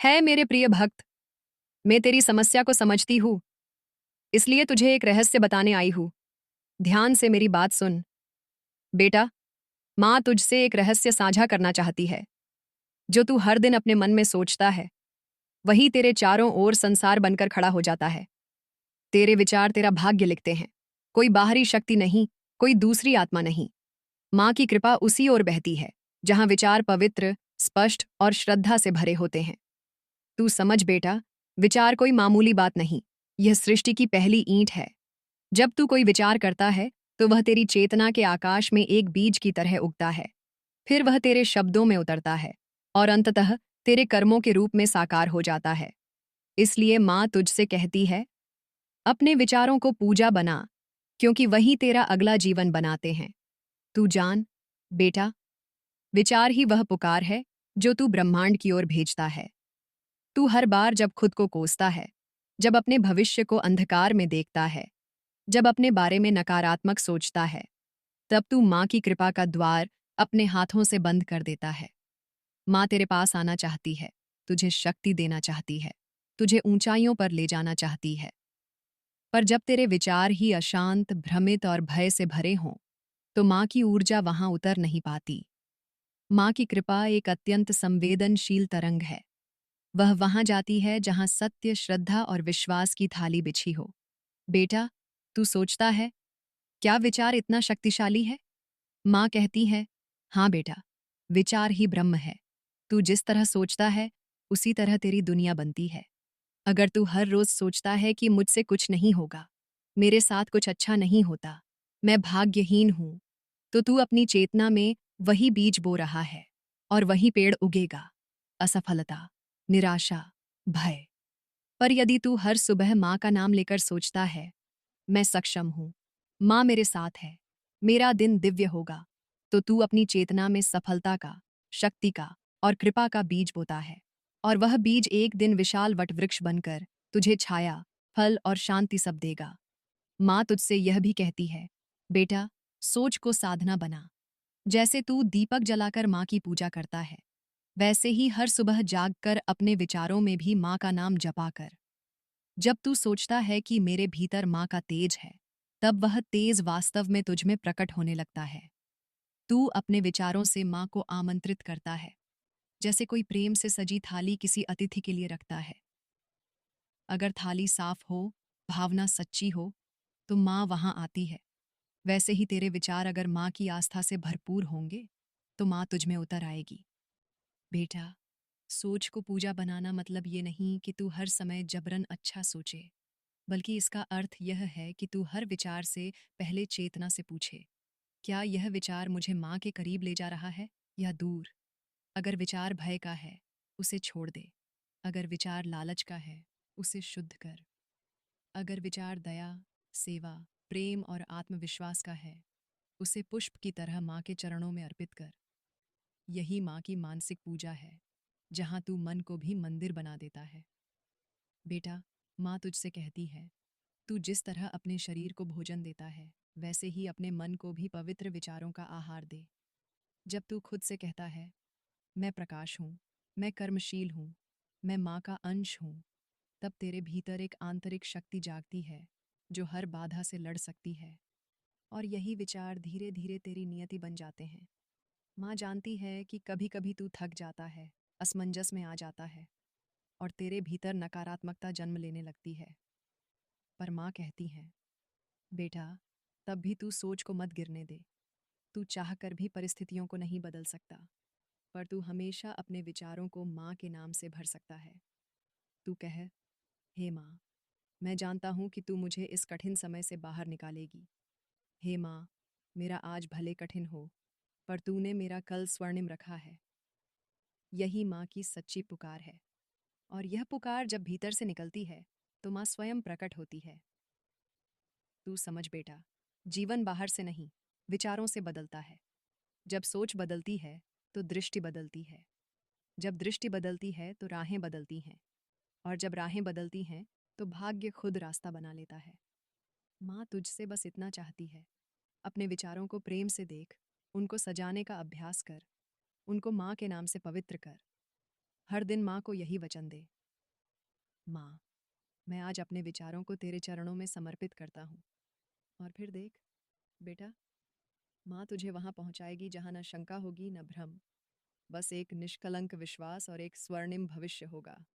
है मेरे प्रिय भक्त, मैं तेरी समस्या को समझती हूँ, इसलिए तुझे एक रहस्य बताने आई हूँ। ध्यान से मेरी बात सुन। बेटा, माँ तुझसे एक रहस्य साझा करना चाहती है। जो तू हर दिन अपने मन में सोचता है, वही तेरे चारों ओर संसार बनकर खड़ा हो जाता है। तेरे विचार तेरा भाग्य लिखते हैं। कोई बाहरी शक्ति नहीं, कोई दूसरी आत्मा नहीं। माँ की कृपा उसी ओर बहती है, जहाँ विचार पवित्र, स्पष्ट और श्रद्धा से भरे होते हैं। तू समझ बेटा, विचार कोई मामूली बात नहीं, यह सृष्टि की पहली ईंट है। जब तू कोई विचार करता है, तो वह तेरी चेतना के आकाश में एक बीज की तरह उगता है। फिर वह तेरे शब्दों में उतरता है और अंततः तेरे कर्मों के रूप में साकार हो जाता है। इसलिए माँ तुझसे कहती है, अपने विचारों को पूजा बना, क्योंकि वही तेरा अगला जीवन बनाते हैं। तू जान, बेटा, विचार ही वह पुकार है जो तू ब्रह्मांड की ओर भेजता है। तू हर बार जब खुद को कोसता है, जब अपने भविष्य को अंधकार में देखता है, जब अपने बारे में नकारात्मक सोचता है, तब तू माँ की कृपा का द्वार अपने हाथों से बंद कर देता है। माँ तेरे पास आना चाहती है, तुझे शक्ति देना चाहती है, तुझे ऊंचाइयों पर ले जाना चाहती है। पर जब तेरे विचार ही अशांत, भ्रमित और भय से भरे हों, तो माँ की ऊर्जा वहां उतर नहीं पाती। माँ की कृपा एक अत्यंत संवेदनशील तरंग है। वह वहां जाती है जहां सत्य, श्रद्धा और विश्वास की थाली बिछी हो। बेटा, तू सोचता है, क्या विचार इतना शक्तिशाली है? माँ कहती है, हाँ बेटा, विचार ही ब्रह्म है। तू जिस तरह सोचता है, उसी तरह तेरी दुनिया बनती है। अगर तू हर रोज सोचता है कि मुझसे कुछ नहीं होगा, मेरे साथ कुछ अच्छा नहीं होता, मैं भाग्यहीन हूं, तो तू अपनी चेतना में वही बीज बो रहा है और वही पेड़ उगेगा। असफलता, निराशा, भय। पर यदि तू हर सुबह माँ का नाम लेकर सोचता है, मैं सक्षम हूं, माँ मेरे साथ है, मेरा दिन दिव्य होगा, तो तू अपनी चेतना में सफलता का, शक्ति का और कृपा का बीज बोता है। और वह बीज एक दिन विशाल वटवृक्ष बनकर तुझे छाया, फल और शांति सब देगा। माँ तुझसे यह भी कहती है, बेटा, सोच को साधना बना। जैसे तू दीपक जलाकर माँ की पूजा करता है, वैसे ही हर सुबह जागकर अपने विचारों में भी माँ का नाम जपा कर। जब तू सोचता है कि मेरे भीतर माँ का तेज है, तब वह तेज वास्तव में तुझ में प्रकट होने लगता है। तू अपने विचारों से माँ को आमंत्रित करता है, जैसे कोई प्रेम से सजी थाली किसी अतिथि के लिए रखता है। अगर थाली साफ हो, भावना सच्ची हो, तो माँ वहां आती है। वैसे ही तेरे विचार अगर माँ की आस्था से भरपूर होंगे, तो माँ तुझ में उतर आएगी। बेटा, सोच को पूजा बनाना मतलब ये नहीं कि तू हर समय जबरन अच्छा सोचे, बल्कि इसका अर्थ यह है कि तू हर विचार से पहले चेतना से पूछे, क्या यह विचार मुझे माँ के करीब ले जा रहा है या दूर? अगर विचार भय का है, उसे छोड़ दे। अगर विचार लालच का है, उसे शुद्ध कर। अगर विचार दया, सेवा, प्रेम और आत्मविश्वास का है, उसे पुष्प की तरह माँ के चरणों में अर्पित कर। यही माँ की मानसिक पूजा है, जहाँ तू मन को भी मंदिर बना देता है। बेटा, माँ तुझसे कहती है, तू जिस तरह अपने शरीर को भोजन देता है, वैसे ही अपने मन को भी पवित्र विचारों का आहार दे। जब तू खुद से कहता है, मैं प्रकाश हूँ, मैं कर्मशील हूँ, मैं माँ का अंश हूँ, तब तेरे भीतर एक आंतरिक शक्ति जागती है, जो हर बाधा से लड़ सकती है। और यही विचार धीरे धीरे तेरी नियति बन जाते हैं। माँ जानती है कि कभी कभी तू थक जाता है, असमंजस में आ जाता है और तेरे भीतर नकारात्मकता जन्म लेने लगती है। पर माँ कहती है, बेटा, तब भी तू सोच को मत गिरने दे। तू चाह कर भी परिस्थितियों को नहीं बदल सकता, पर तू हमेशा अपने विचारों को माँ के नाम से भर सकता है। तू कह, हे माँ, मैं जानता हूँ कि तू मुझे इस कठिन समय से बाहर निकालेगी। हे माँ, मेरा आज भले कठिन हो, पर तूने मेरा कल स्वर्णिम रखा है। यही माँ की सच्ची पुकार है। और यह पुकार जब भीतर से निकलती है, तो माँ स्वयं प्रकट होती है। तू समझ बेटा, जीवन बाहर से नहीं, विचारों से बदलता है। जब सोच बदलती है, तो दृष्टि बदलती है। जब दृष्टि बदलती है, तो राहें बदलती हैं। और जब राहें बदलती हैं, तो भाग्य खुद रास्ता बना लेता है। माँ तुझसे बस इतना चाहती है, अपने विचारों को प्रेम से देख, उनको सजाने का अभ्यास कर, उनको माँ के नाम से पवित्र कर। हर दिन माँ को यही वचन दे। माँ, मैं आज अपने विचारों को तेरे चरणों में समर्पित करता हूँ। और फिर देख बेटा, माँ तुझे वहां पहुंचाएगी जहां न शंका होगी न भ्रम, बस एक निष्कलंक विश्वास और एक स्वर्णिम भविष्य होगा।